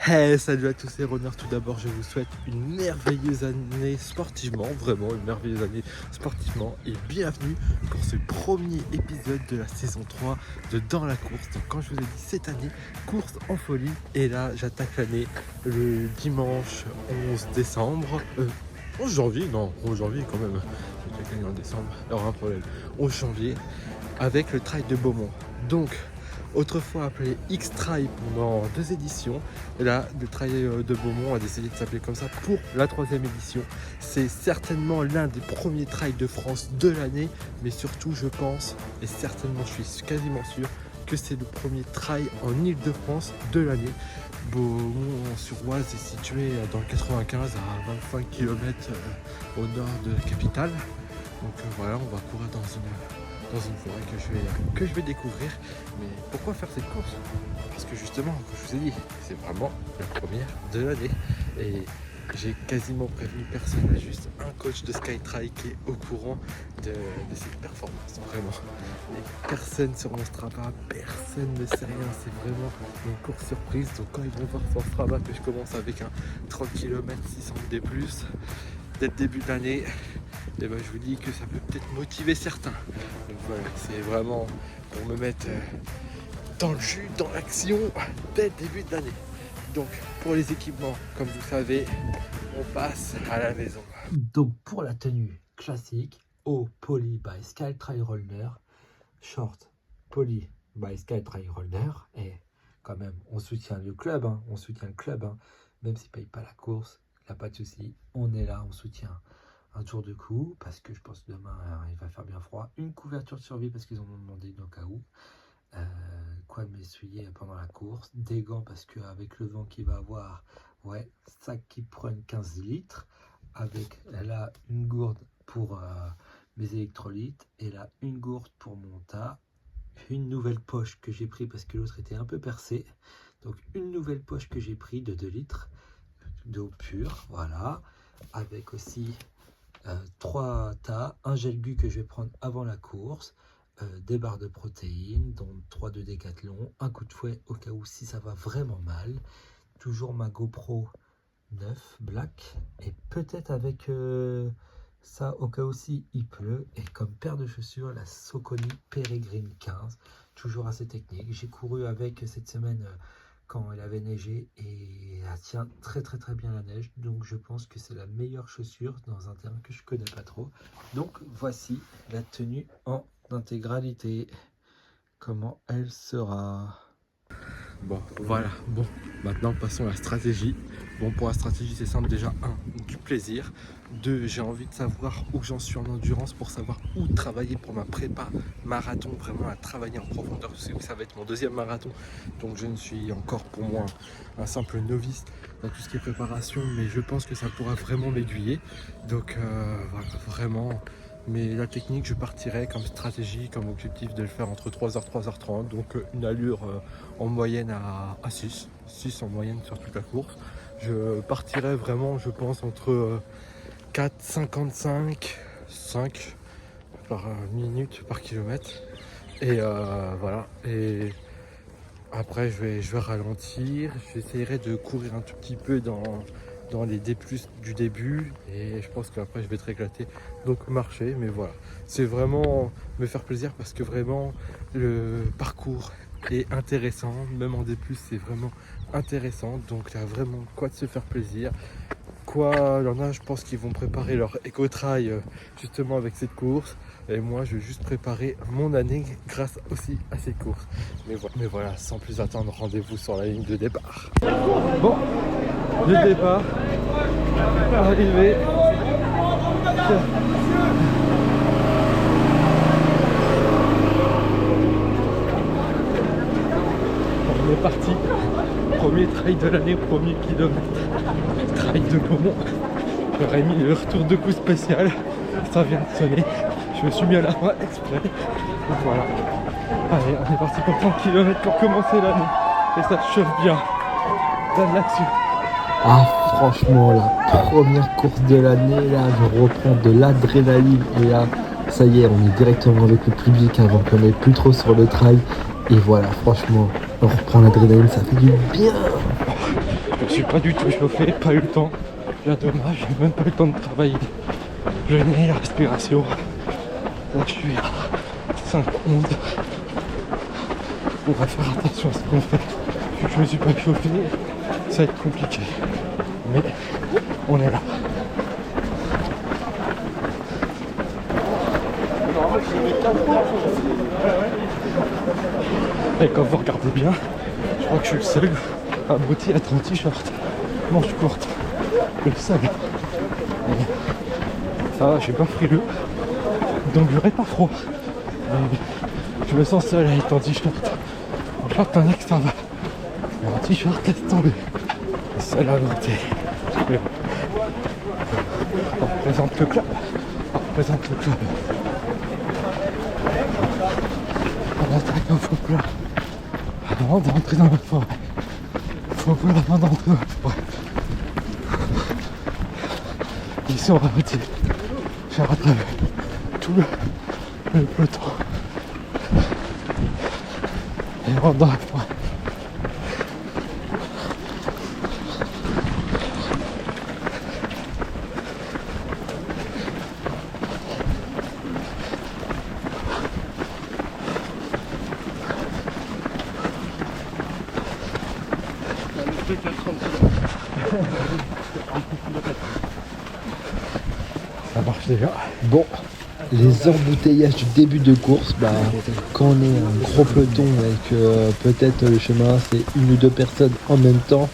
Hey, salut à tous les runners, tout d'abord je vous souhaite une merveilleuse année sportivement, vraiment une merveilleuse année sportivement et bienvenue pour ce premier épisode de la saison 3 de Dans la course. Donc quand je vous ai dit cette année, course en folie, et là j'attaque l'année le dimanche 11 décembre, 11 janvier, non 11 janvier quand même, j'ai déjà gagné en décembre, il y aura un problème, 11 janvier avec le trail de Beaumont. Donc autrefois appelé X-Trail pendant 2 éditions. Et là, le trail de Beaumont a décidé de s'appeler comme ça pour la 3e édition. C'est certainement l'un des premiers trails de France de l'année, mais surtout je pense, et certainement je suis quasiment sûr, que c'est le premier trail en Ile-de-France de l'année. Beaumont-sur-Oise est situé dans le 95 à 25 km au nord de la capitale. Donc voilà, on va courir dans une forêt que je vais découvrir. Mais pourquoi faire cette course? Parce que justement, comme je vous ai dit, c'est vraiment la première de l'année. Et j'ai quasiment prévenu personne, il y a juste un coach de Skytrail qui est au courant de cette performance, vraiment. Et personne sur mon Strava, personne ne sait rien, c'est vraiment une course surprise. Donc quand ils vont voir sur Strava que je commence avec un 30 km 600 D+, dès le début de l'année, et ben, je vous dis que ça peut peut-être motiver certains. Donc voilà, c'est vraiment pour me mettre dans le jus, dans l'action, dès le début de l'année. Donc pour les équipements, comme vous savez, on passe à la maison. Donc pour la tenue classique, haut Poly by Skytrail Runner, short Poly by Skytrail Runner, et quand même on soutient le club, même s'il ne paye pas la course, il n'y a pas de souci, on est là, on soutient un tour de cou, parce que je pense que demain il va faire bien froid, une couverture de survie parce qu'ils en ont demandé au cas où, quoi de m'essuyer pendant la course, des gants parce qu'avec le vent qu'il va avoir, ouais, sac qui prennent 15 litres, avec là une gourde pour mes électrolytes, et là une gourde pour mon tas, une nouvelle poche que j'ai pris parce que l'autre était un peu percée, donc une nouvelle poche que j'ai pris de 2 litres d'eau pure, voilà, avec aussi 3 tas, un gel gu que je vais prendre avant la course, des barres de protéines, dont 3 de Décathlon, un coup de fouet au cas où si ça va vraiment mal, toujours ma GoPro 9 Black, et peut-être avec ça au cas où si il pleut, et comme paire de chaussures la Saucony Peregrine 15, toujours assez technique. J'ai couru avec cette semaine quand il avait neigé, et elle tient très bien la neige, donc je pense que c'est la meilleure chaussure dans un terrain que je connais pas trop. Donc voici la tenue en intégralité, comment elle sera. Bon, voilà, bon, maintenant passons à la stratégie. Bon, pour la stratégie, c'est simple, déjà, 1, du plaisir. 2, j'ai envie de savoir où j'en suis en endurance pour savoir où travailler pour ma prépa marathon, vraiment à travailler en profondeur, parce que ça va être mon 2e marathon, donc je ne suis encore pour moi un simple novice dans tout ce qui est préparation, mais je pense que ça pourra vraiment m'aiguiller. Donc voilà, vraiment. Mais la technique, je partirai comme stratégie, comme objectif de le faire entre 3h 3h30, donc une allure en moyenne à 6 en moyenne sur toute la course. Je partirai vraiment, je pense, entre 4,55, 5 par minute par kilomètre. Et voilà. Et après, je vais ralentir. J'essaierai de courir un tout petit peu dans les D+ du début, et je pense qu'après je vais être éclaté, donc marcher. Mais voilà, c'est vraiment me faire plaisir parce que vraiment le parcours est intéressant, même en D+, c'est vraiment intéressant, donc il y a vraiment quoi de se faire plaisir. Quoi, il y en a, je pense qu'ils vont préparer leur éco-trail justement avec cette course, et moi je vais juste préparer mon année grâce aussi à cette course. Mais voilà, sans plus attendre, rendez-vous sur la ligne de départ. Bon, le départ, arrivé. On est parti, premier trail de l'année, premier kilomètre, trail de Beaumont. J'aurais mis le retour de coup spécial, ça vient de sonner, je me suis mis à la voie exprès. Donc voilà, allez, on est parti pour 30 km pour commencer l'année, et ça chauffe bien, donne là-dessus. Ah franchement, la première course de l'année, là je reprends de l'adrénaline, et là ça y est, on est directement avec le public avant qu'on n'est plus trop sur le trail, et voilà, franchement on reprend l'adrénaline, ça fait du bien. suis pas du tout chauffé, pas eu le temps. Bien dommage, j'ai même pas eu le temps de travailler le nez, la respiration. Là je suis à 5 ondes. On va faire attention à ce qu'on fait. Vu que je me suis pas chauffé, ça va être compliqué. Mais on est là. Et quand vous regardez bien, je crois que je suis le seul abruti à être en t-shirt, manche courte. Le seul. Et ça va, je suis pas frileux, donc j'aurai pas froid. Mais je me sens seul à être en t-shirt. En short, un ex, ça va. Mais en t-shirt, laisse tomber. C'est seul à voter. Mais bon. On représente le club. On représente le club. On attaque un faux plat. Avant d'entrer dans la forêt. Faux plat avant d'entrer dans la forêt. Ils sont ralentis. J'ai rattrapé tout le peloton. Et on rentre dans la forêt. Ça marche déjà. Bon, les embouteillages du début de course, quand on est un gros peloton et que peut-être le chemin c'est une ou deux personnes en même temps,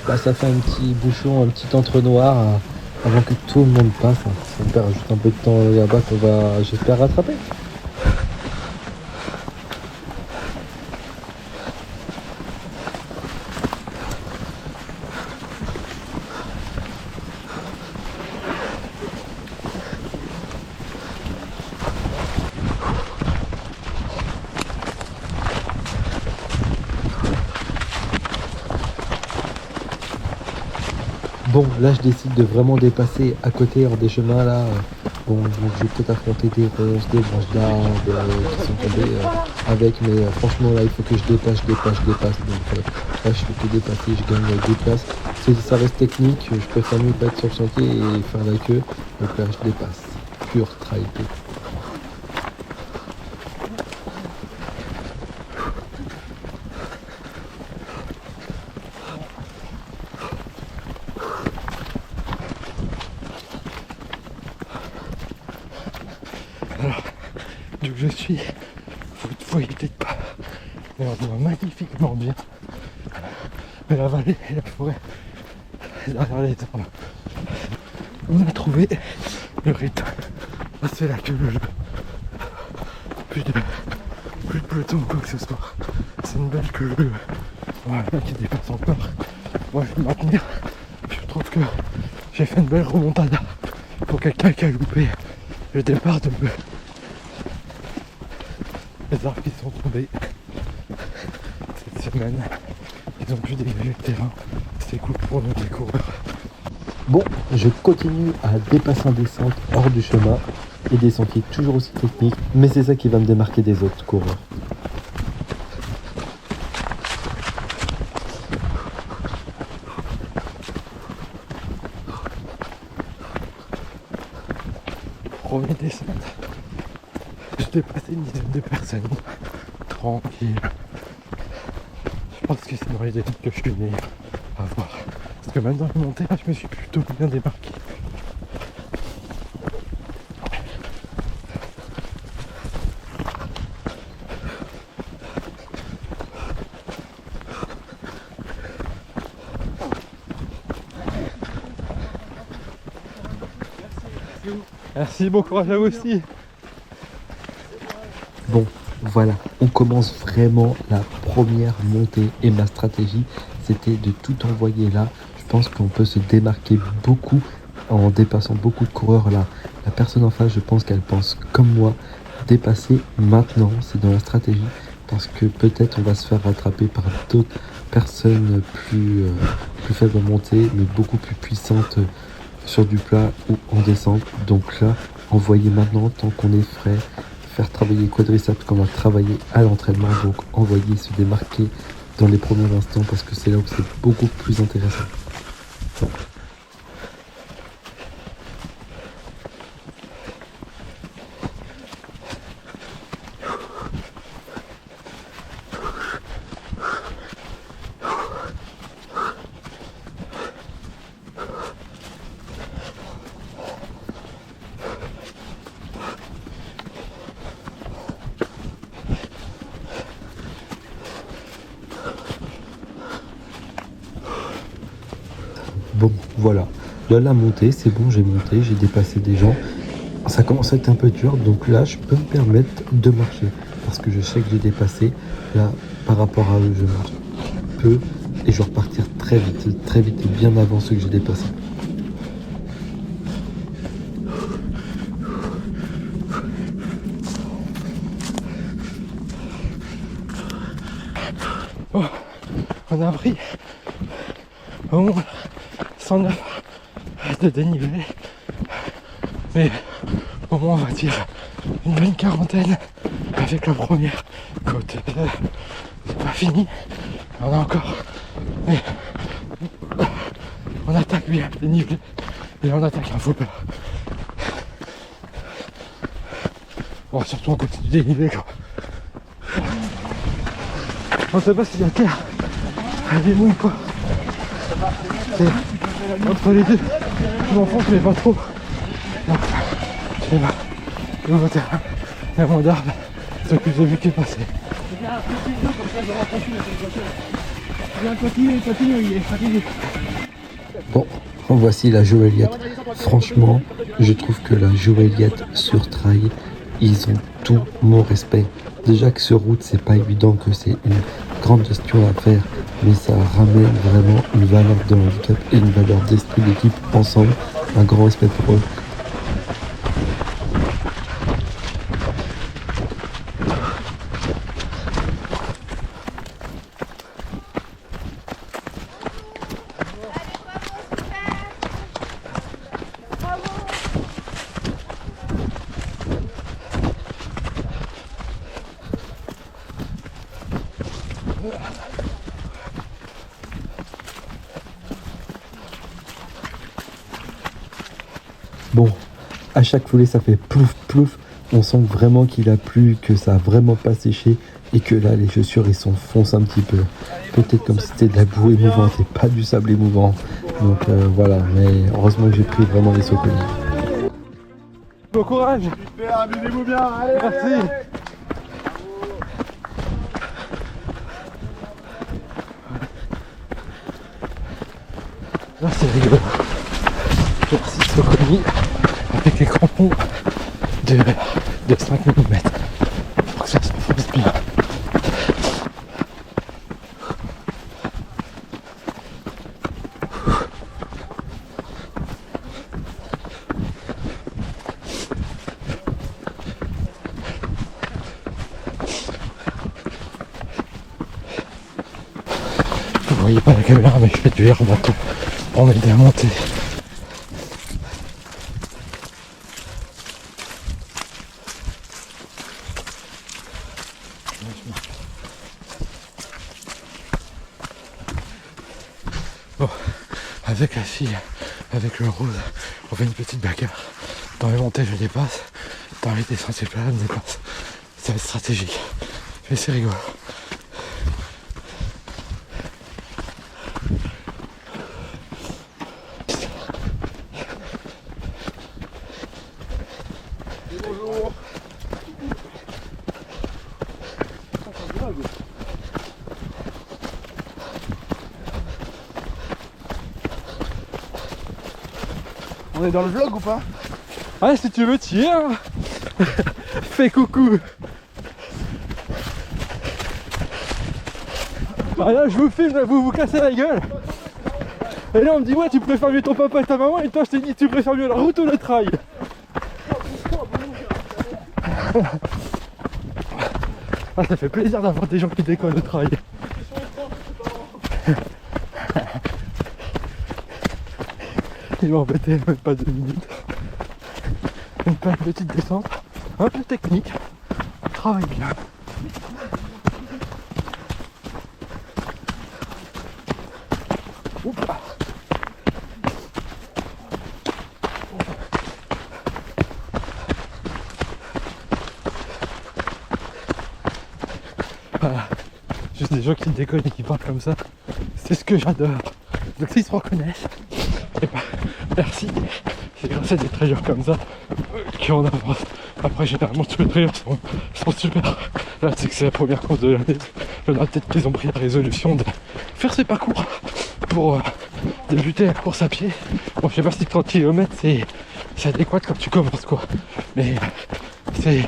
ça fait un petit bouchon, un petit entonnoir avant que tout le monde passe. On perd juste un peu de temps là-bas qu'on va, j'espère, rattraper. Bon, là je décide de vraiment dépasser à côté hors des chemins là. Donc je vais peut-être affronter des ronces, des branches d'arbres qui sont tombées avec, mais franchement là il faut que je dépasse. Donc là je fais que dépasser, je gagne 2 places. Si ça reste technique, je préfère mieux pas être sur le sentier et faire la queue. Donc là je dépasse. Pur trail. Alors, d'où je suis, vous ne voyez peut-être pas, mais on voit magnifiquement bien. Mais la vallée et la forêt, derrière les arbres. On a trouvé le rythme. C'est là que plus de peloton ou quoi que ce soit. C'est une belle queue. Voilà, qui dépasse encore. Moi je vais me maintenir. Je trouve que j'ai fait une belle remontada pour quelqu'un qui a loupé le départ de les arbres qui sont tombés cette semaine. Ils ont pu dégager le terrain. C'est cool pour nos coureurs. Bon, je continue à dépasser en descente hors du chemin et des sentiers toujours aussi techniques, mais c'est ça qui va me démarquer des autres coureurs. Première descente. Je dépassais une dizaine de personnes. Tranquille. Je pense que c'est dans les descentes que je suis né à voir. Parce que même dans les montées, là, je me suis plutôt bien démarqué. Merci, bon courage à vous aussi. Bon, voilà, on commence vraiment la première montée et ma stratégie, c'était de tout envoyer là. Je pense qu'on peut se démarquer beaucoup en dépassant beaucoup de coureurs là. La personne en face, je pense qu'elle pense comme moi. Dépasser maintenant, c'est dans la stratégie, parce que peut-être on va se faire rattraper par d'autres personnes plus faibles en montée, mais beaucoup plus puissantes sur du plat ou en descente. Donc là, envoyer maintenant tant qu'on est frais, faire travailler quadriceps qu'on va travailler à l'entraînement, donc envoyer se démarquer dans les premiers instants parce que c'est là où c'est beaucoup plus intéressant. Bon, voilà. Là, la montée, c'est bon, j'ai monté, j'ai dépassé des gens. Ça commence à être un peu dur, donc là, je peux me permettre de marcher. Parce que je sais que j'ai dépassé. Là, par rapport à eux, je marche peu et je vais repartir très vite et bien avant ceux que j'ai dépassés. Oh, on a pris au moins 109 de dénivelé, mais au moins on va dire une bonne quarantaine avec la première côte. C'est pas fini, on a encore, mais on attaque bien le dénivelé et on attaque un faux pas. Bon, surtout on continue de déniveler quoi. On sait pas si la terre elle est mouille quoi. C'est entre les deux, je m'enfonce mais pas trop. Donc, je sais pas, le nouveau terrain, il y a moins d'arbres, ce que j'ai vu qui est passé. Bon, voici la Joëliette. Franchement, je trouve que la Joëliette sur trail, ils ont tout mon respect. Déjà que sur route, c'est pas évident, que c'est une grande gestion à faire, mais ça ramène vraiment une valeur de handicap et une valeur d'esprit d'équipe ensemble. Un grand respect pour eux. Bon, à chaque foulée ça fait plouf plouf, on sent vraiment qu'il a plu, que ça a vraiment pas séché et que là les chaussures ils s'enfoncent un petit peu. Peut-être comme si c'était de la boue émouvante et pas du sable émouvant. Donc voilà, mais heureusement que j'ai pris vraiment les Soconi. Bon courage. Super, amusez-vous bien, allez. Merci. Allez. Là c'est rigolo. Merci Soconi avec les crampons de 5 mm pour que ça s'enfonce bien. Vous voyez pas la caméra mais je fais du air bateau pour m'aider à monter. Bon, avec la fille, avec le rose, on fait une petite bagarre. Dans les montées je dépasse, dans les descentes c'est plat, je dépasse. Ça va être stratégique, mais c'est rigolo. Bonjour. On est dans le vlog ou pas? Ouais, si tu veux, tiens. Fais coucou. Ah là, je vous filme, là, vous vous cassez la gueule. Et là, on me dit, ouais, tu préfères mieux ton papa et ta maman, et toi, je t'ai dit, tu préfères mieux la route ou le trail. Ah, ça fait plaisir d'avoir des gens qui décollent le trail. Il m'a embêté même pas 2 minutes. Une petite descente, un peu technique, on travaille bien. Oups. Voilà, juste des gens qui décollent et qui parlent comme ça, c'est ce que j'adore. Donc s'ils se reconnaissent, et bah merci, c'est grâce à des trailers comme ça qu'on avance. Après généralement tous les trailers sont super. Là c'est que c'est la première course de l'année. Peut-être qu'ils ont pris la résolution de faire ces parcours pour débuter la course à pied. Bon, je sais pas si 30 km c'est adéquat quand tu commences quoi, mais c'est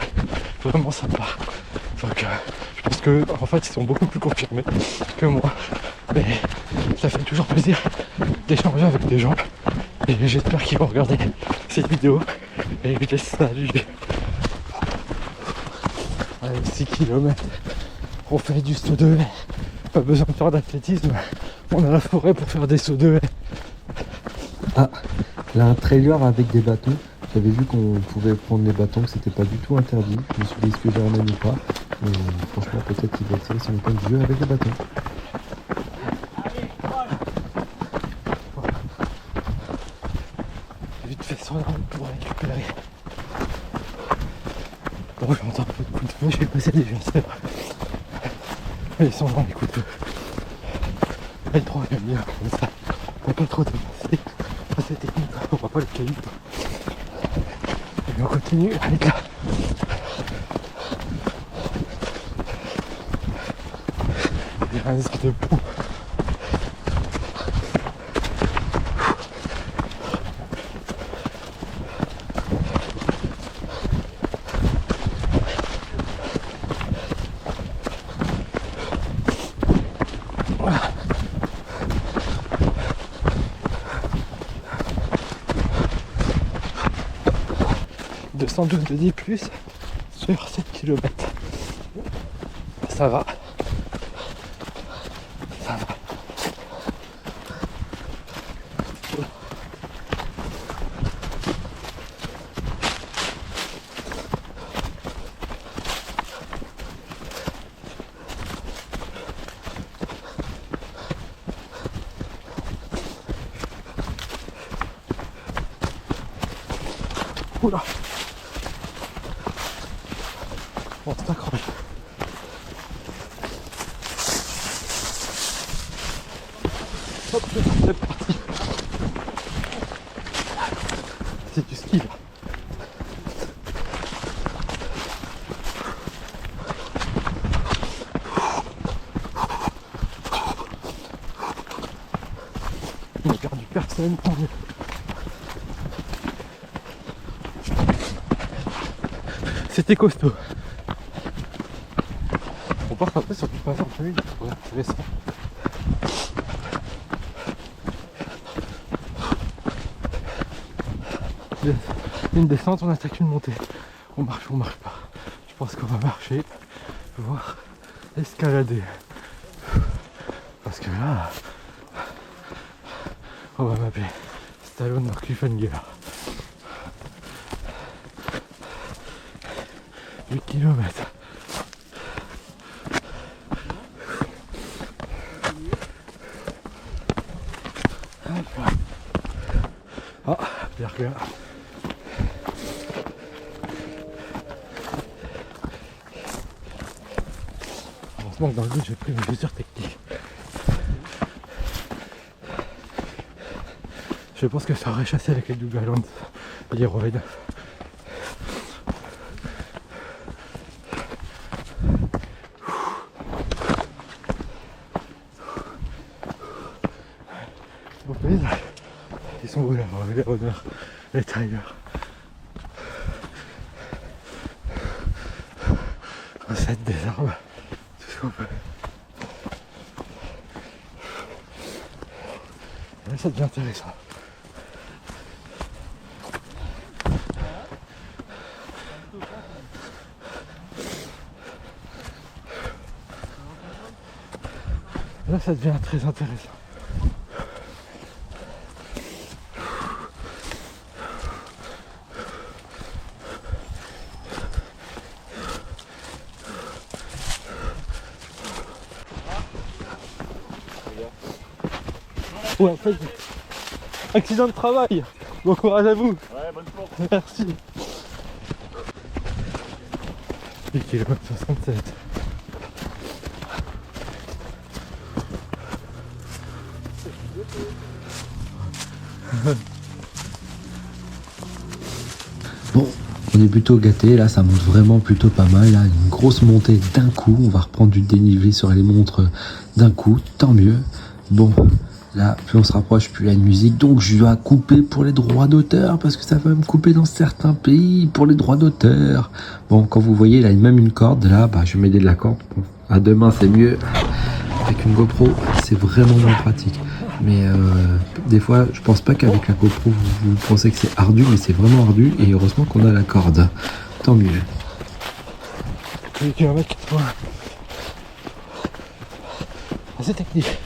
vraiment sympa. Donc je pense que en fait ils sont beaucoup plus confirmés que moi, mais ça fait toujours plaisir d'échanger avec des gens et j'espère qu'ils vont regarder cette vidéo et je les salue. Allez, 6 km, on fait du saut de haie, pas besoin de faire d'athlétisme, on a la forêt pour faire des sauts de haie. Ah, là un trailer avec des bâtons. J'avais vu qu'on pouvait prendre les bâtons, que c'était pas du tout interdit. Je me suis dit est-ce que je les ramène ou pas. Mais franchement peut-être qu'il va tirer son épingle du jeu avec les bâtons. J'ai vite fait sur la route pour récupérer. Bon, j'entends un peu de coups de feu, je vais passer des chasseurs. Ils sont dans les coups de feu. Les trois j'aime bien comme ça. On va pas trop dépasser. C'est technique, on voit pas les cailloux. Et on continue avec là. Il y a un sorte de pont. Sans doute de 10 plus sur 7 km. Ça va. Ça va. Oula. On s'accroche. Hop, c'est parti. C'est du ski là. On a perdu personne, tant mieux. C'était costaud. On part un peu sur du pavé en famille, c'est intéressant. Une descente, on attaque une montée. On marche pas. Je pense qu'on va marcher, voire escalader. Parce que là, on va m'appeler Stallone dans Cliffhanger. 8 km. Ah, Berger. Heureusement que dans le but j'ai pris mes mesures techniques. Je pense que ça aurait chassé avec les double balance et l'héroïne. Bon paysage. Ils sont où là, les runners, les trailers. Recette des arbres, tout ce qu'on peut. Là ça devient intéressant. Là ça devient très intéressant. Ouais, en fait, accident de travail. Bon courage à vous. Ouais, bonne course. Merci. 8 km 67. Bon, on est plutôt gâté, là ça monte vraiment plutôt pas mal, là une grosse montée d'un coup, on va reprendre du dénivelé sur les montres d'un coup, tant mieux. Bon, Là, plus on se rapproche, plus il y a une musique. Donc je dois couper pour les droits d'auteur, parce que ça va me couper dans certains pays pour les droits d'auteur. Bon, quand vous voyez, il a même une corde. Là, bah, je vais m'aider de la corde. Bon, à deux mains, c'est mieux. Avec une GoPro, c'est vraiment moins pratique. Mais des fois, je pense pas qu'avec la GoPro, vous pensez que c'est ardu, mais c'est vraiment ardu. Et heureusement qu'on a la corde. Tant mieux. Kilomètre 80. C'est technique,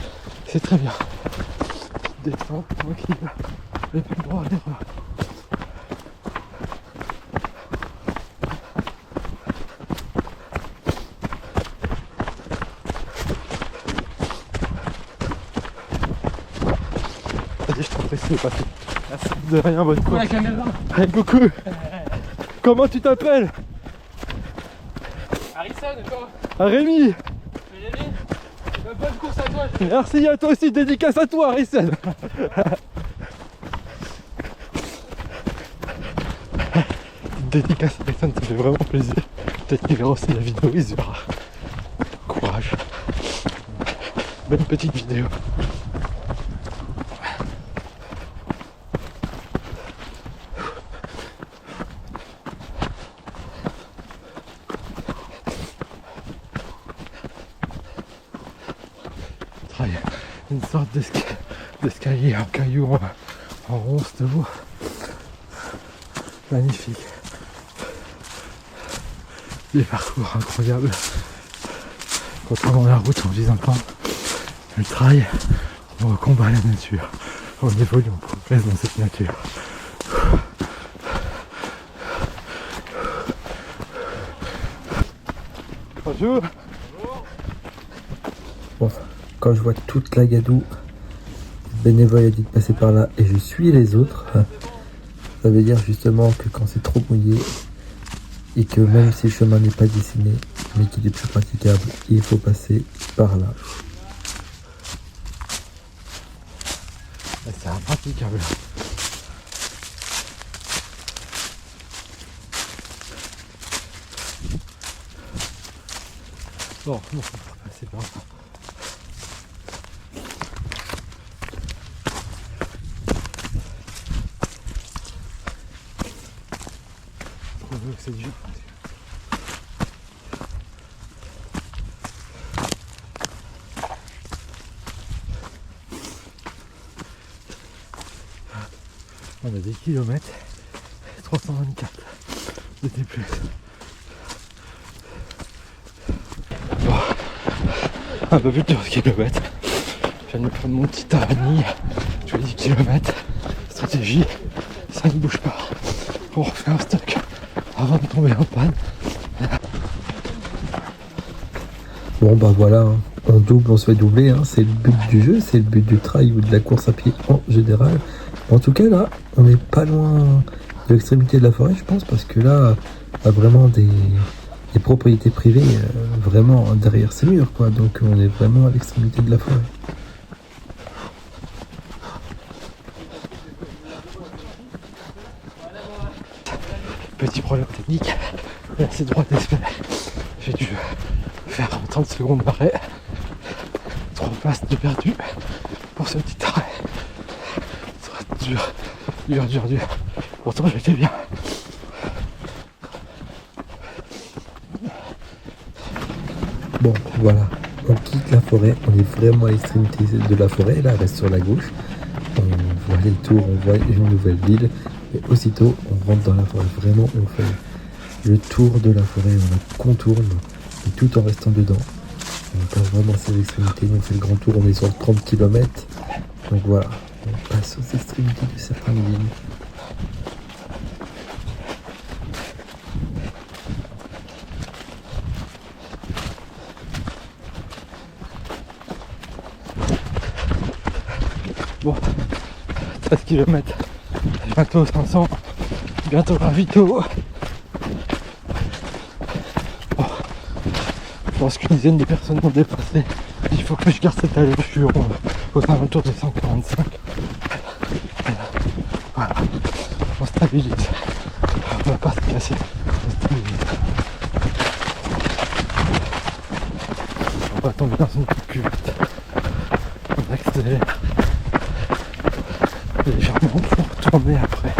c'est très bien. Descends, tranquille, et puis droit, l'erreur. Vas-y, je t'en prie, c'est passé. Merci. De rien, bonne course. La caméra. Hey, coucou. Comment tu t'appelles? Harrison, toi. Rémi. Bonne course à toi. Merci à toi aussi, dédicace à toi, Harrison. Dédicace à Harrison, ça fait vraiment plaisir. Peut-être qu'il verra aussi la vidéo, il se verra. Courage. Bonne petite vidéo. Une sorte d'escalier en caillou en ronce de bois. Magnifique. Des parcours incroyables. Contrairement à la route, en visant pas le trail, on combat la nature. On évolue, on progresse dans cette nature. Bonjour. Bon, quand je vois toute la gadoue, le bénévole a dit de passer par là et je suis les autres, ça veut dire justement que quand c'est trop mouillé et que même si le chemin n'est pas dessiné mais qu'il est plus praticable, il faut passer par là. C'est impraticable. Bon, non, on va passer par là. C'est dur. On a des kilomètres 324 de T+. Bon, un peu plus de 15 km. Je viens de me prendre mon petit araignée. Je fais 10 km. Stratégie, ça ne bouge pas. On refait un stock avant de tomber en panne. Bon bah voilà, hein. On double, on se fait doubler, hein. C'est le but du jeu, c'est le but du trail ou de la course à pied en général. En tout cas là, on n'est pas loin de l'extrémité de la forêt, je pense, parce que là, on a vraiment des propriétés privées vraiment derrière ces murs, quoi. Donc on est vraiment à l'extrémité de la forêt. Petit problème technique, là c'est droit d'espèce. J'ai dû faire en 30 secondes d'arrêt. 3 passes de perdu pour ce petit arrêt. Ça va être dur. Pourtant j'étais bien. Bon voilà, on quitte la forêt, on est vraiment à l'extrémité de la forêt, là elle reste sur la gauche. On voit les tours, on voit une nouvelle ville. Et aussitôt, on rentre dans la forêt. Vraiment, on fait le tour de la forêt, on la contourne, et tout en restant dedans. On passe vraiment à ses extrémités, on fait le grand tour, on est sur 30 km. Donc voilà, on passe aux extrémités de certaines villes. Bon, 13 km, bientôt 500, bientôt ravito. Bon, je pense qu'une dizaine de personnes m'ont dépassé. Il faut que je garde cette allure aux alentours des 145. Voilà, on stabilise. On va pas se casser, on stabilise. On va tomber dans une cuvette. On accélère. légèrement pour tourner après.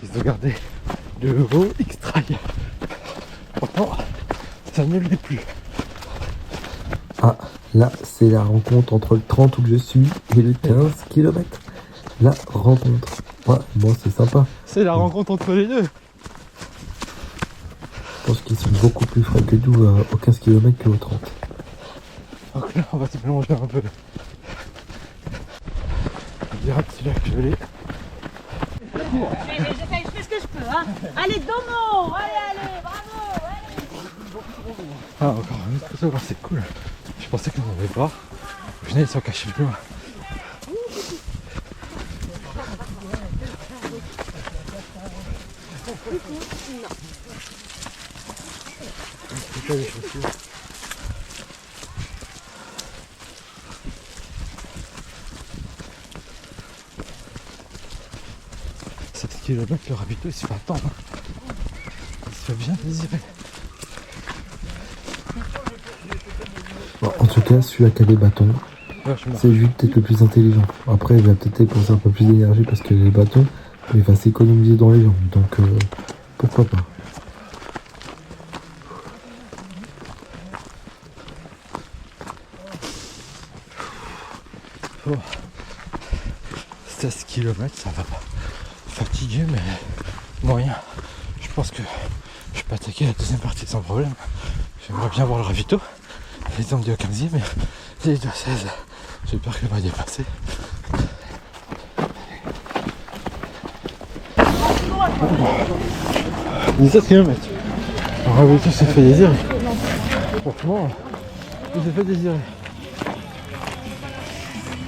Ils ont gardé le logo X-Trail. Pourtant, ça ne l'est plus. Ah, là, c'est la rencontre entre le 30 où je suis et le 15 km. La rencontre. Ouais, bon, c'est sympa. C'est la rencontre entre les deux. Je pense qu'ils sont beaucoup plus frais que nous au 15 km que au 30. Donc là, on va se mélanger un peu. On dira que c'est là que je l'ai. Mais je fais ce que je peux, hein. Allez, Domo. Allez, bravo. Allez. Ah, encore un autre sauveur, c'est cool. Je pensais qu'on n'en avait pas. Au final, ils sont cachés plus loin. C'est pas les chaussures. Km, le ravito il se fait attendre. Il se fait bien désirer. Bon, en tout cas, celui-là qui a des bâtons, c'est lui peut-être le plus intelligent. Après, il va peut-être dépenser un peu plus d'énergie parce qu'il a les bâtons, mais il va s'économiser dans les jambes. Donc, pourquoi pas. Oh. 16 km, ça va pas. Fatigué, mais moyen. Je pense que je peux attaquer la deuxième partie sans problème. J'aimerais bien voir le ravito. Les hommes du 15e, mais les 2 16. J'ai peur qu'elle va dépasser. 17 km. Le ravito s'est fait désirer. Franchement, il s'est fait désirer.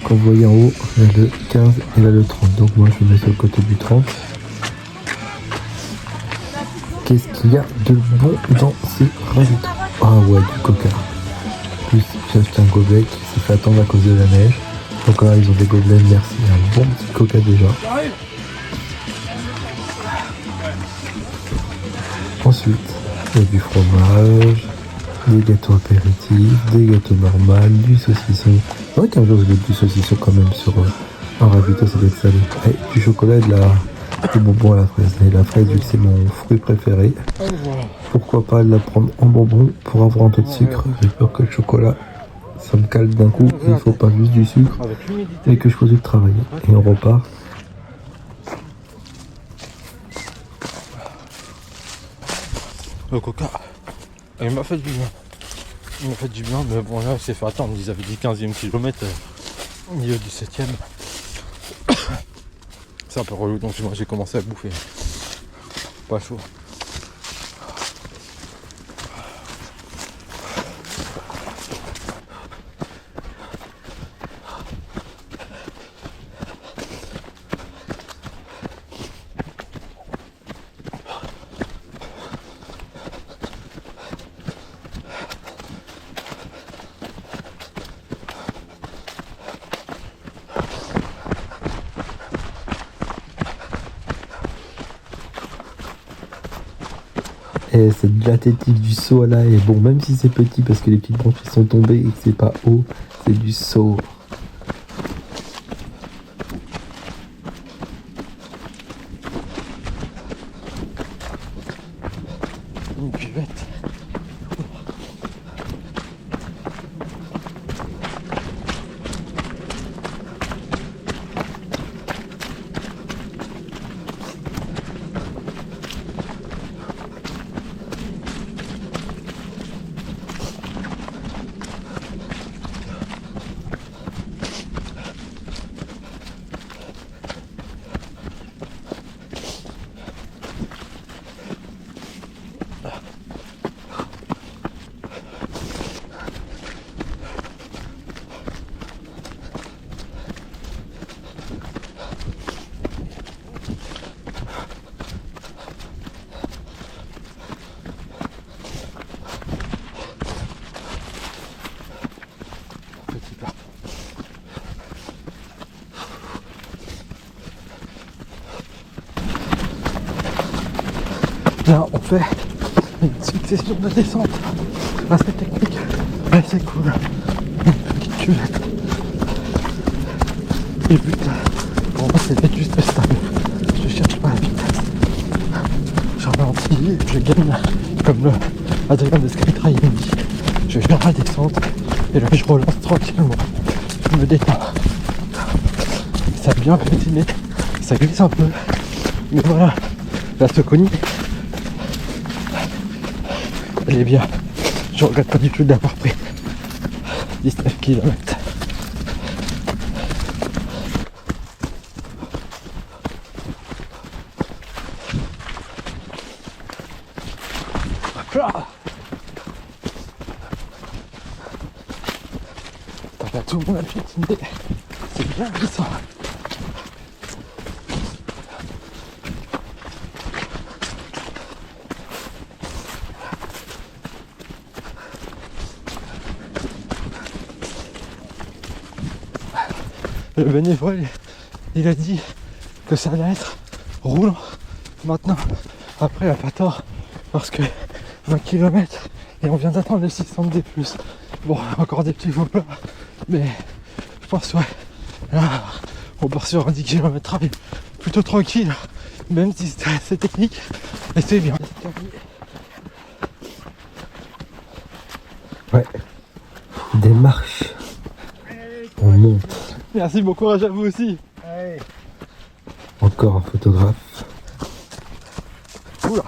Quand vous voyez en haut, il y a le 15 et là le 30. Donc moi je me mets sur le côté du 30. Qu'est-ce qu'il y a de bon dans ces ravitaux? Ah ouais, du coca. Plus j'ai acheté un gobelet qui s'est fait attendre à cause de la neige. Donc là ils ont des gobelets, merci. Un bon petit coca déjà. Ensuite, il y a du fromage, des gâteaux apéritifs, des gâteaux normaux, du saucisson. C'est vrai qu'un jour je vais du saucisson quand même sur un ravito, ça doit être salé. Et du chocolat et des bonbons à la fraise. Et la fraise, vu que c'est mon fruit préféré, pourquoi pas la prendre en bonbon pour avoir un peu de sucre. J'ai peur que le chocolat, ça me cale d'un coup. Il ne faut pas juste du sucre, mais que je continue de travailler. Et on repart. Le coca, il m'a fait du bien. Il m'a fait du bien, mais bon là il s'est fait attendre. Ils avaient dit 15e kilomètre au milieu du 7e. C'est un peu relou, donc moi j'ai commencé à bouffer. Pas chaud. Et cette latitude du saut là est bon, même si c'est petit parce que les petites branches sont tombées et que c'est pas haut, c'est du saut. Une cuvette. Là, on fait une succession de descentes assez technique, assez cool. Une petite cuvette. Le but, pour moi, c'est d'être juste stable. Je cherche pas la vitesse. Je ralentis, je gagne, comme le Adrien de Skytrail me dit. Je gère la descente et là je relance tranquillement. Je me détends. Ça a bien patiné, ça glisse un peu. Mais voilà, la Soconi, elle est bien. Je regrette pas du tout d'avoir pris 19 km. T'as tout le monde à piétiner. C'est bien glissant. Le bénévole, il a dit que ça allait être roulant maintenant. Après, il a pas tort parce que 20 km et on vient d'atteindre les 600D+. Bon, encore des petits faux plats, mais je pense ouais. Là, on part sur un 10 km plutôt tranquille, même si c'est assez technique, et c'est bien. Ouais, des marches, on monte. Merci, bon courage à vous aussi. Encore un photographe. Oula.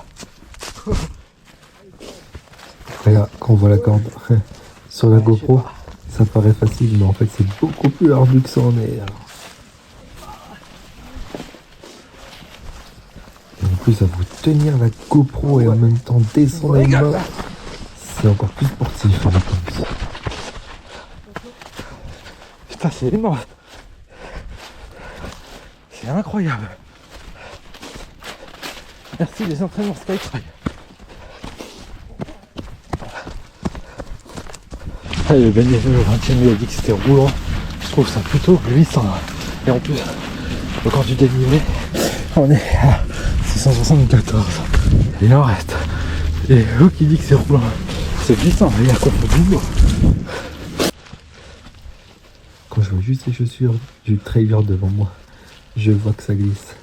Et là, quand on voit la corde sur la GoPro, ça paraît facile, mais en fait c'est beaucoup plus ardu que ça en est. Et en plus, à vous tenir la GoPro et en même temps descendre avec main, c'est encore plus sportif, je pense. Putain, c'est énorme. C'est incroyable. Merci les entraînements Skytrail. Le bénévole au 20e il a dit que c'était roulant. Je trouve ça plutôt glissant. Et en plus, quand du dénivelé, on est à 674. Il en reste. Et vous qui dit que c'est roulant, c'est glissant. Il y a quoi pour du lourd. Quand je vois juste les chaussures du trailer devant moi, je vois que ça glisse.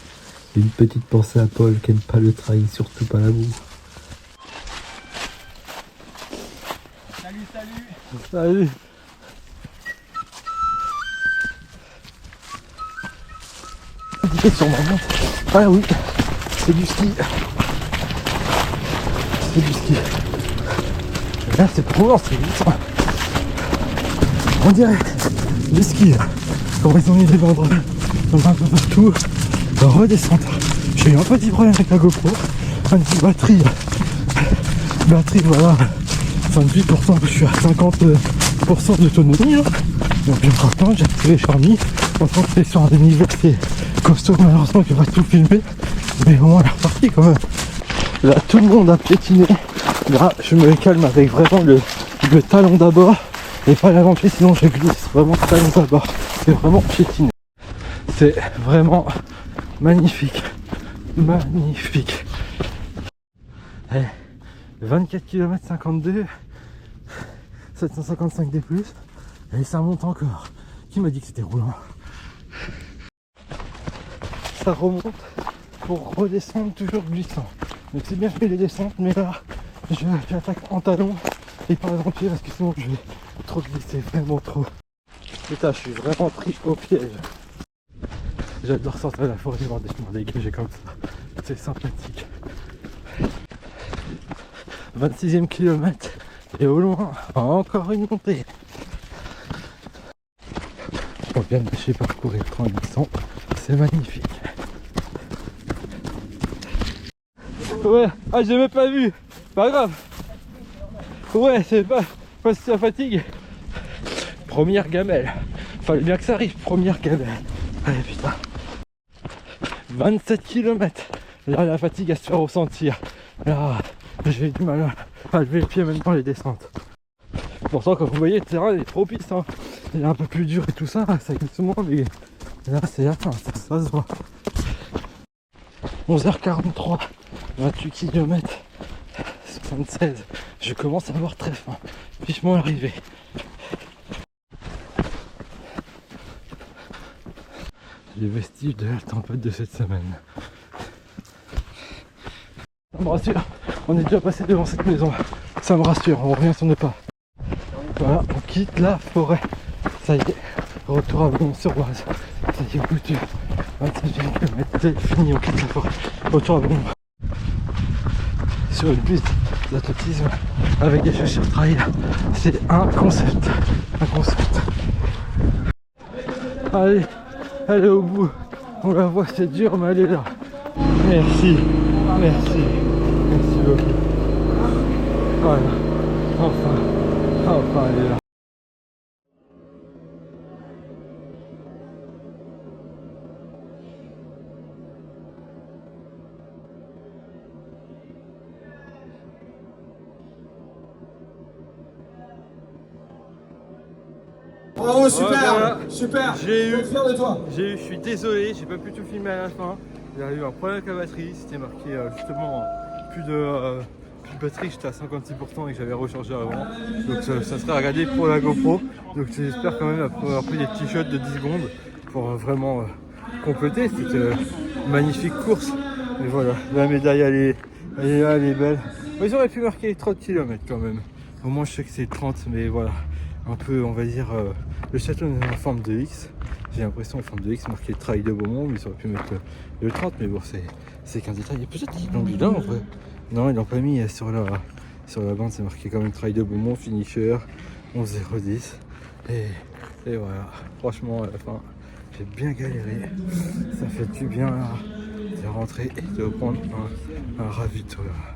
Une petite pensée à Paul qui aime pas le trail, surtout pas la boue. Salut, salut. Salut. Indiqué sur ma montre. Ah oui, c'est du ski. C'est du ski. Et là c'est trop lent, c'est glissant. On dirait du ski. Comment ils ont mis des banderoles un peu partout. Redescendre. J'ai eu un petit problème avec la GoPro. Un petit batterie voilà. 28%, je suis à 50% d'autonomie. Hein. Donc maintenant j'ai activé Charmy. Maintenant que c'est sur un dénivelé c'est costaud, malheureusement qu'il va tout filmer. Mais au moins elle est repartie quand même. Là tout le monde a piétiné. Là je me calme avec vraiment le talon d'abord. Et pas l'avant-pied sinon je glisse. Vraiment le talon d'abord. C'est vraiment piétiné. C'est vraiment magnifique. Magnifique. Allez, 24 km 52. 755 D+, et ça monte encore. Qui m'a dit que c'était roulant? Ça remonte pour redescendre toujours glissant. Donc c'est bien fait les descentes, mais là j'attaque en talon et par avant-pied parce que sinon je vais trop glisser, vraiment trop. Putain, je suis vraiment pris au piège. J'adore sortir de la forêt, m'en dégager comme ça. C'est sympathique. 26e kilomètre. Et au loin, encore une montée. On vient de lâcher parcourir 3800. C'est magnifique. Ouais, ah j'ai même pas vu. Pas grave. Ouais, c'est pas si ça fatigue. Première gamelle. Fallait bien que ça arrive, première gamelle. Allez putain. 27 km. Là la fatigue à se faire ressentir. Là j'ai du mal à lever le pied même dans les descentes. Pourtant comme vous voyez le terrain il est propice hein. Il est un peu plus dur et tout ça, ça glisse moins mais là c'est atteint, ça se voit. 11h43, 28 km, 76. Je commence à avoir très faim. Vivement arrivé. les vestiges de la tempête de cette semaine. Ça me rassure, on est déjà passé devant cette maison. Ça me rassure, on revient sur nos pas. Voilà, on quitte la forêt. Ça y est, retour à Boulogne-sur-Oise. Ça y est, au bout de 25 km, c'est fini, on quitte la forêt. Retour à Boulogne. Sur une piste d'athlétisme avec des chaussures trail. C'est un concept. Un concept. Allez, elle est au bout. On la voit, c'est dur, mais elle est là. Merci, merci, merci beaucoup. Voilà, enfin elle est là. Oh super, Voilà. super. J'ai eu- Faut être fier de toi. Je suis désolé, j'ai pas pu tout filmer à la fin. Il y a eu un problème avec la batterie, c'était marqué justement plus de batterie, j'étais à 56% et que j'avais rechargé avant. Donc ça serait regardé pour la GoPro. Donc j'espère quand même avoir pris des petits shots de 10 secondes pour vraiment compléter cette magnifique course. Et voilà, la médaille elle est là, elle est belle. Ils auraient pu marquer 30 km quand même. Au moins je sais que c'est 30, mais voilà. Un peu, on va dire, le château est en forme de X. J'ai l'impression en forme de X, marqué Trail de Beaumont, mais ils auraient pu mettre le 30, mais bon, c'est qu'un détail. Peut-être qu'ils l'ont mis là en vrai. Non, ils l'ont pas mis sur la bande, c'est marqué quand même Trail de Beaumont, finisher, 11,010. Et voilà, franchement, à la fin, j'ai bien galéré. Ça fait du bien de rentrer et de prendre un ravito là.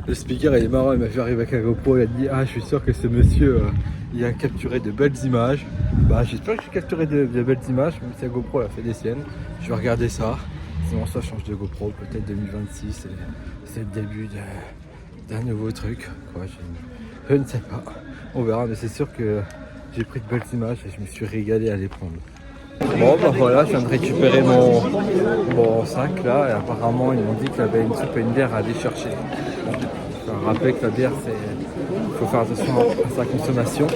Le speaker il est marrant, il m'a fait arriver avec la GoPro, il a dit ah je suis sûr que ce monsieur il a capturé de belles images. Bah j'espère que j'ai capturé de belles images, même si la GoPro elle a fait des siennes. Je vais regarder ça, sinon ça change de GoPro, peut-être 2026 c'est le début d'un nouveau truc. Quoi, je ne sais pas, on verra, mais c'est sûr que j'ai pris de belles images et je me suis régalé à les prendre. Bon bah voilà, je viens de récupérer mon sac là et apparemment ils m'ont dit qu'il y avait une soupe et une bière à aller chercher. Je vais rappeler que la bière il faut faire attention à sa consommation,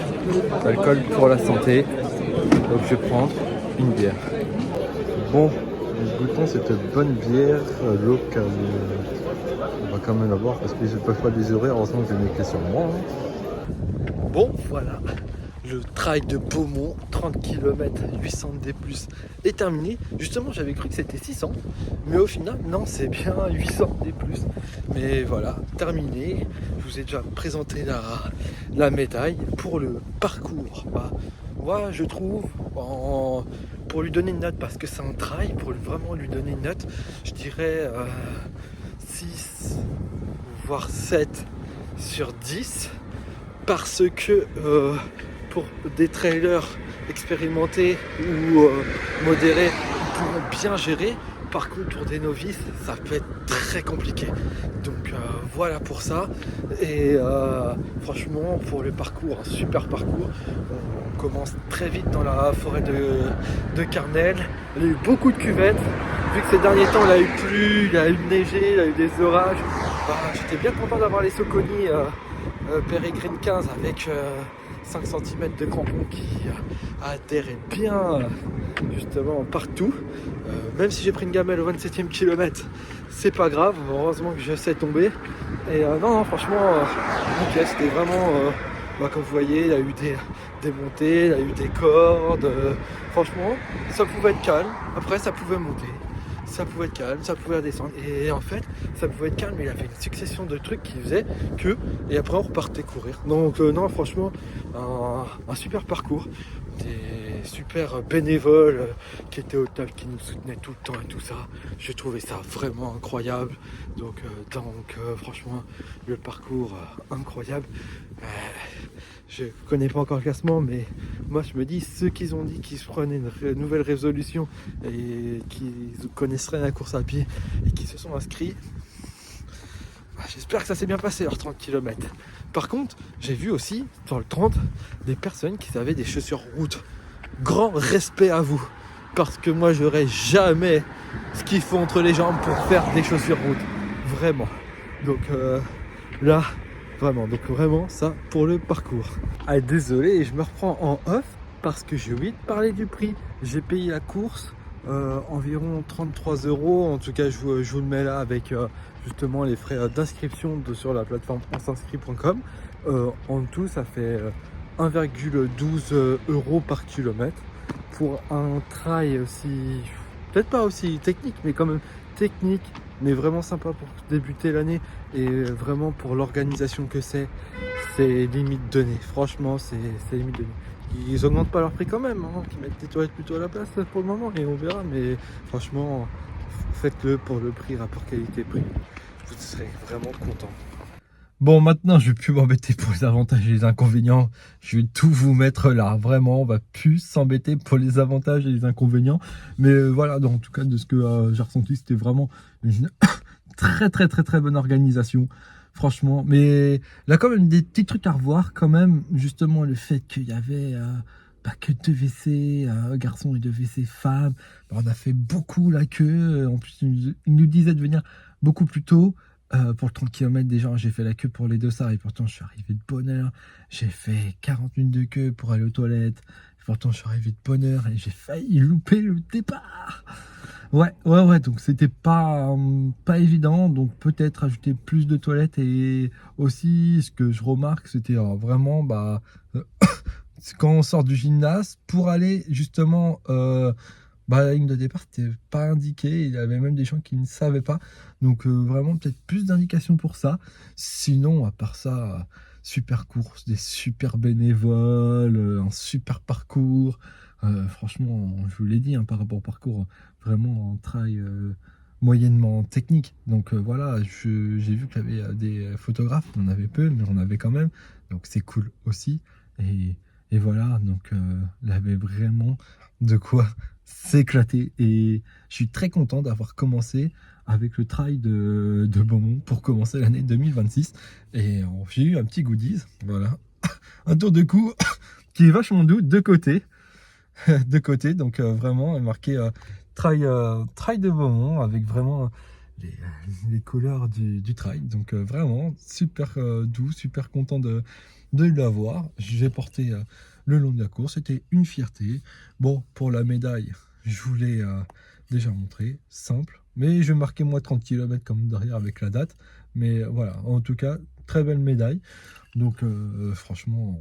l'alcool pour la santé, donc je vais prendre une bière. Bon, goûtons cette bonne bière locale. On va quand même la boire parce qu'ils ne peuvent pas les horaires, heureusement que j'ai mis que sur moi. Bon voilà. Le trail de Beaumont, 30 km, 800 D+, est terminé. Justement, j'avais cru que c'était 600, mais au final, non, c'est bien 800 D+. Mais voilà, terminé. Je vous ai déjà présenté la médaille pour le parcours. Bah, moi, je trouve, pour lui donner une note, parce que c'est un trail, pour vraiment lui donner une note, je dirais 6, voire 7 sur 10, parce que... pour des trailers expérimentés ou modérés, ils pourront bien gérer. Par contre, pour des novices, ça peut être très compliqué. Donc voilà pour ça. Et franchement, pour le parcours, un super parcours. On commence très vite dans la forêt de Carnel. Il y a eu beaucoup de cuvettes. Vu que ces derniers temps, il a eu plu, il a eu neigé, il a eu des orages. J'étais bien content d'avoir les Soconi Peregrine 15 avec 5 cm de crampons qui atterraient bien justement partout. Même si j'ai pris une gamelle au 27e kilomètre, c'est pas grave, heureusement que je sais tomber. Et non, franchement, nickel, c'était vraiment, comme vous voyez, il y a eu des montées, il y a eu des cordes. Franchement, ça pouvait être calme, après ça pouvait monter. Ça pouvait être calme, ça pouvait redescendre. Et en fait, ça pouvait être calme, mais il avait une succession de trucs qui faisaient que... Et après, on repartait courir. Donc non, franchement, un super parcours. Des super bénévoles qui étaient au top, qui nous soutenaient tout le temps et tout ça. J'ai trouvé ça vraiment incroyable. Donc franchement, le parcours incroyable. Je connais pas encore le classement, mais moi je me dis, ceux qui ont dit qu'ils se prenaient une nouvelle résolution et qui connaisseraient la course à pied et qui se sont inscrits, j'espère que ça s'est bien passé leurs 30 km. Par contre, j'ai vu aussi dans le 30 des personnes qui avaient des chaussures route. Grand respect à vous, parce que moi j'aurais jamais ce qu'il faut entre les jambes pour faire des chaussures route, vraiment. Donc là, vraiment ça pour le parcours. Ah désolé, je me reprends en off parce que j'ai oublié de parler du prix. J'ai payé la course environ 33 €. En tout cas, je vous le mets là avec justement les frais d'inscription sur la plateforme ons'inscrit.com. En tout, ça fait 1,12 € par kilomètre pour un trail aussi, peut-être pas aussi technique, mais quand même technique, mais vraiment sympa pour débuter l'année et vraiment pour l'organisation que c'est limite donné. Franchement, c'est limite donné. Ils augmentent pas leur prix quand même, hein, ils mettent des toilettes plutôt à la place pour le moment et on verra, mais franchement, faites-le pour le prix, rapport qualité-prix. Vous serez vraiment content. Bon, maintenant, je vais plus m'embêter pour les avantages et les inconvénients. Je vais tout vous mettre là. Vraiment, on va plus s'embêter pour les avantages et les inconvénients. Mais voilà, donc, en tout cas, de ce que j'ai ressenti, c'était vraiment une très bonne organisation. Franchement. Mais là, quand même, des petits trucs à revoir. Quand même, justement, le fait qu'il y avait que 2 WC garçons et 2 WC femmes. On a fait beaucoup la queue. En plus, ils nous disaient de venir beaucoup plus tôt. Pour le 30 km déjà, j'ai fait la queue pour les dossards et pourtant je suis arrivé de bonne heure. J'ai fait 40 minutes de queue pour aller aux toilettes. Et pourtant je suis arrivé de bonne heure et j'ai failli louper le départ. Ouais, donc c'était pas évident. Donc peut-être ajouter plus de toilettes et aussi ce que je remarque, c'était vraiment quand on sort du gymnase pour aller justement la ligne de départ, c'était pas indiqué. Il y avait même des gens qui ne savaient pas. Donc vraiment peut-être plus d'indications pour ça. Sinon, à part ça, super course, des super bénévoles, un super parcours. Franchement, je vous l'ai dit, par rapport au parcours, vraiment un trail moyennement technique. Donc voilà, j'ai vu qu'il y avait des photographes. On avait peu, mais on avait quand même. Donc c'est cool aussi. Et voilà, donc il y avait vraiment de quoi s'éclater et je suis très content d'avoir commencé avec le trail de Beaumont pour commencer l'année 2026 et j'ai eu un petit goodies, voilà, un tour de cou qui est vachement doux de côté, donc vraiment marqué trail de Beaumont avec vraiment les couleurs du trail, donc vraiment super doux, super content de l'avoir. J'ai porté le long de la course, c'était une fierté. Bon, pour la médaille, je vous l'ai déjà montré, simple, mais je vais marquer moi 30 km comme derrière avec la date, mais voilà, en tout cas, très belle médaille. Donc franchement,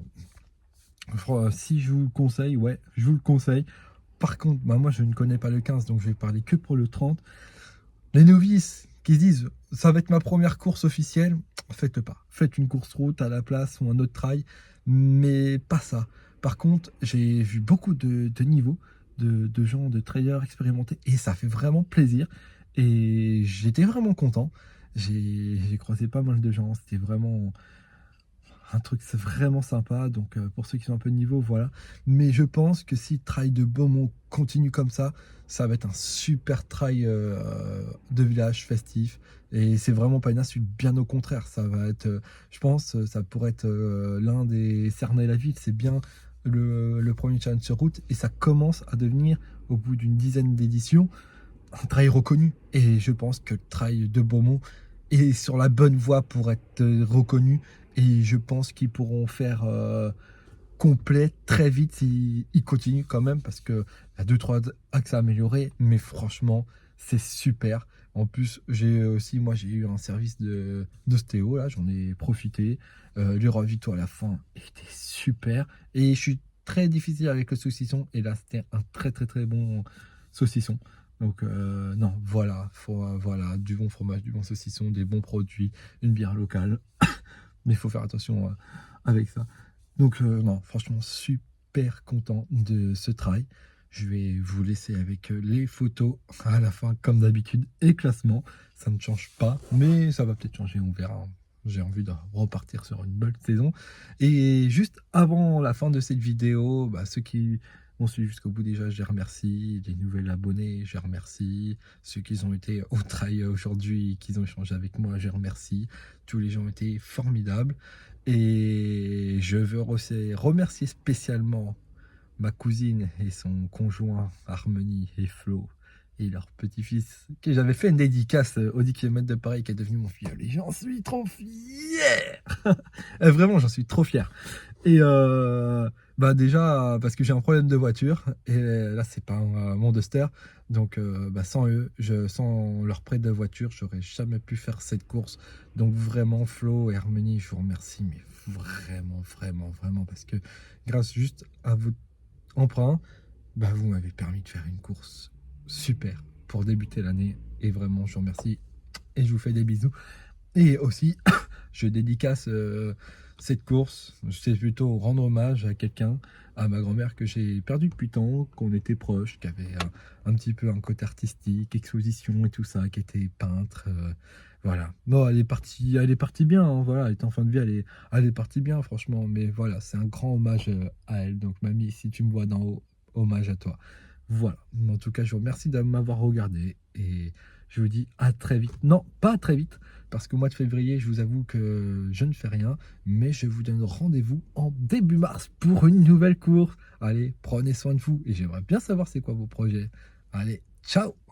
si je vous le conseille, ouais, je vous le conseille. Par contre, moi je ne connais pas le 15, donc je vais parler que pour le 30. Les novices qui se disent ça va être ma première course officielle, faites pas. Faites une course route à la place ou un autre trail, mais pas ça. Par contre, j'ai vu beaucoup de niveaux, de gens, de traders expérimentés, et ça fait vraiment plaisir. Et j'étais vraiment content. J'ai croisé pas mal de gens, c'était vraiment un truc vraiment sympa. Donc pour ceux qui sont un peu de niveau, voilà. Mais je pense que si le trail de Beaumont continue comme ça va être un super trail de village festif. Et c'est vraiment pas une insulte, bien au contraire. Ça va être, je pense, ça pourrait être l'un des cerner la ville. C'est bien le premier challenge sur route. Et ça commence à devenir, au bout d'une dizaine d'éditions, un trail reconnu. Et je pense que le trail de Beaumont est sur la bonne voie pour être reconnu. Et je pense qu'ils pourront faire complet très vite s'ils continuent quand même, parce qu'il y a 2-3 axes à améliorer, mais franchement c'est super. En plus j'ai eu un service d'ostéo, là j'en ai profité. Le ravito à la fin était super et je suis très difficile avec le saucisson et là c'était un très bon saucisson. Donc non, voilà, voilà, du bon fromage, du bon saucisson, des bons produits, une bière locale. Mais il faut faire attention avec ça. Donc non, franchement, super content de ce trail. Je vais vous laisser avec les photos à la fin, comme d'habitude, et classement. Ça ne change pas, mais ça va peut-être changer, on verra. J'ai envie de repartir sur une belle saison. Et juste avant la fin de cette vidéo, ceux qui m'ont suivi jusqu'au bout déjà, je les remercie. Les nouveaux abonnés, je les remercie. Ceux qui ont été au trail aujourd'hui, qui ont échangé avec moi, je les remercie. Tous les gens ont été formidables. Et je veux remercier spécialement ma cousine et son conjoint Harmonie et Flo et leur petit-fils, que j'avais fait une dédicace au 10 km de Paris, qui est devenu mon filleul. Et j'en suis trop fier. Vraiment, j'en suis trop fier. Et Bah déjà parce que j'ai un problème de voiture et là c'est pas mon Duster, donc sans eux, sans leur prêt de voiture, j'aurais jamais pu faire cette course. Donc vraiment Flo et Harmonie, je vous remercie, mais vraiment parce que grâce juste à votre emprunt, bah vous m'avez permis de faire une course super pour débuter l'année et vraiment je vous remercie et je vous fais des bisous. Et aussi je dédicace cette course, c'est plutôt rendre hommage à quelqu'un, à ma grand-mère que j'ai perdue depuis temps, qu'on était proches, qui avait un petit peu un côté artistique, exposition et tout ça, qui était peintre. Voilà. Non, elle est partie bien, hein, voilà, elle était en fin de vie, elle est partie bien, franchement. Mais voilà, c'est un grand hommage à elle. Donc, mamie, si tu me vois d'en haut, hommage à toi. Voilà. En tout cas, je vous remercie de m'avoir regardé et je vous dis à très vite. Non, pas à très vite, parce qu'au mois de février, je vous avoue que je ne fais rien, mais je vous donne rendez-vous en début mars pour une nouvelle course. Allez, prenez soin de vous et j'aimerais bien savoir c'est quoi vos projets. Allez, ciao!